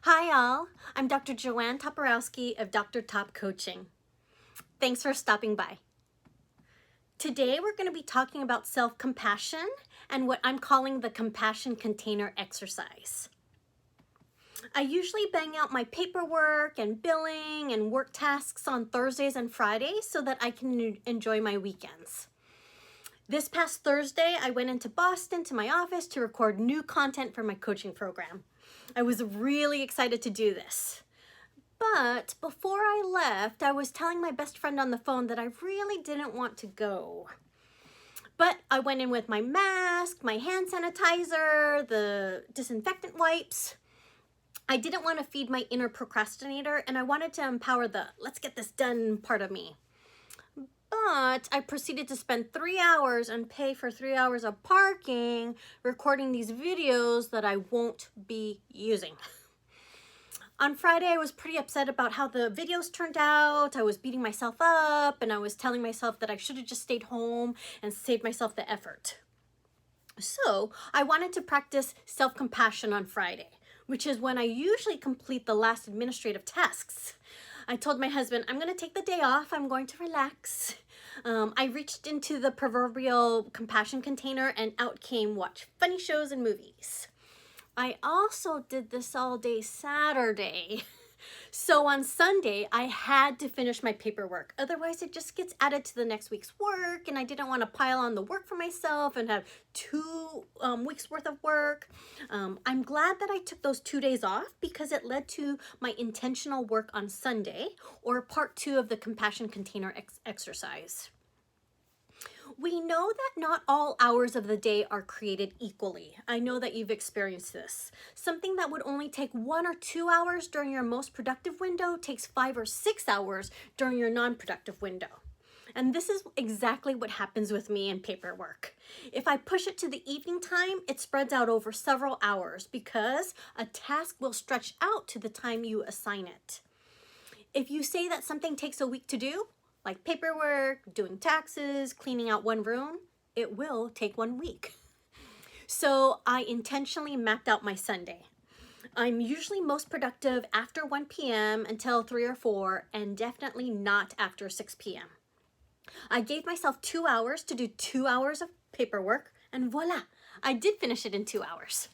Hi all, I'm Dr. Joanne Toporowski of Dr. Top Coaching. Thanks for stopping by. Today we're going to be talking about self-compassion and what I'm calling the compassion container exercise. I usually bang out my paperwork and billing and work tasks on Thursdays and Fridays so that I can enjoy my weekends. This past Thursday, I went into Boston to my office to record new content for my coaching program. I was really excited to do this. But before I left, I was telling my best friend on the phone that I really didn't want to go. But I went in with my mask, my hand sanitizer, the disinfectant wipes. I didn't want to feed my inner procrastinator, and I wanted to empower the let's get this done part of me. But I proceeded to spend 3 hours and pay for 3 hours of parking recording these videos that I won't be using. On Friday, I was pretty upset about how the videos turned out. I was beating myself up and I was telling myself that I should have just stayed home and saved myself the effort. So I wanted to practice self-compassion on Friday, which is when I usually complete the last administrative tasks. I told my husband, I'm going to take the day off. I'm going to relax. I reached into the proverbial compassion container and out came watch funny shows and movies. I also did this all day Saturday. So on Sunday, I had to finish my paperwork. Otherwise, it just gets added to the next week's work, and I didn't want to pile on the work for myself and have 2 weeks worth of work. I'm glad that I took those 2 days off because it led to my intentional work on Sunday, or part 2 of the compassion container exercise. We know that not all hours of the day are created equally. I know that you've experienced this. Something that would only take 1 or 2 hours during your most productive window takes 5 or 6 hours during your non-productive window. And this is exactly what happens with me in paperwork. If I push it to the evening time, it spreads out over several hours because a task will stretch out to the time you assign it. If you say that something takes a week to do, like paperwork, doing taxes, cleaning out one room, it will take 1 week. So I intentionally mapped out my Sunday. I'm usually most productive after 1 p.m. until 3 or 4, and definitely not after 6 p.m. I gave myself 2 hours to do 2 hours of paperwork, and voila, I did finish it in 2 hours.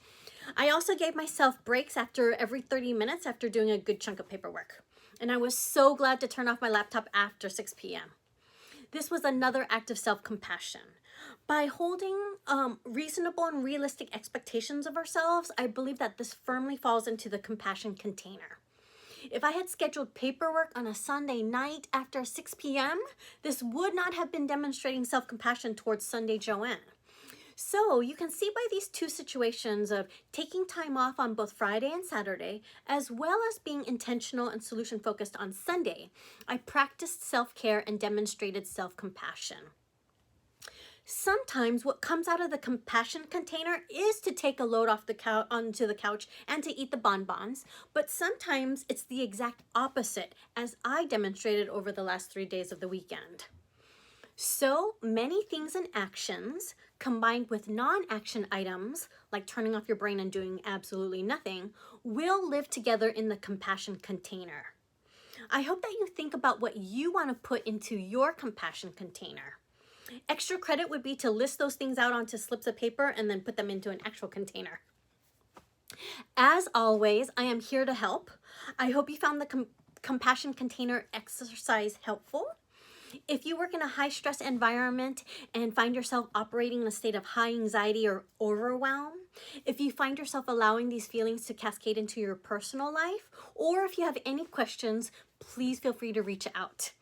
I also gave myself breaks after every 30 minutes after doing a good chunk of paperwork. And I was so glad to turn off my laptop after 6 p.m. This was another act of self-compassion. By holding reasonable and realistic expectations of ourselves, I believe that this firmly falls into the compassion container. If I had scheduled paperwork on a Sunday night after 6 p.m., this would not have been demonstrating self-compassion towards Sunday Joanne. So you can see by these 2 situations of taking time off on both Friday and Saturday, as well as being intentional and solution focused on Sunday, I practiced self-care and demonstrated self-compassion. Sometimes what comes out of the compassion container is to take a load off onto the couch and to eat the bonbons, but sometimes it's the exact opposite, as I demonstrated over the last 3 days of the weekend. So many things and actions combined with non-action items like turning off your brain and doing absolutely nothing will live together in the compassion container. I hope that you think about what you want to put into your compassion container. Extra credit would be to list those things out onto slips of paper and then put them into an actual container. As always, I am here to help. I hope you found the compassion container exercise helpful. If you work in a high-stress environment and find yourself operating in a state of high anxiety or overwhelm, if you find yourself allowing these feelings to cascade into your personal life, or if you have any questions, please feel free to reach out.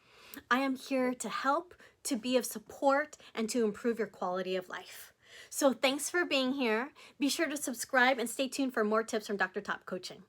I am here to help, to be of support, and to improve your quality of life. So thanks for being here. Be sure to subscribe and stay tuned for more tips from Dr. Top Coaching.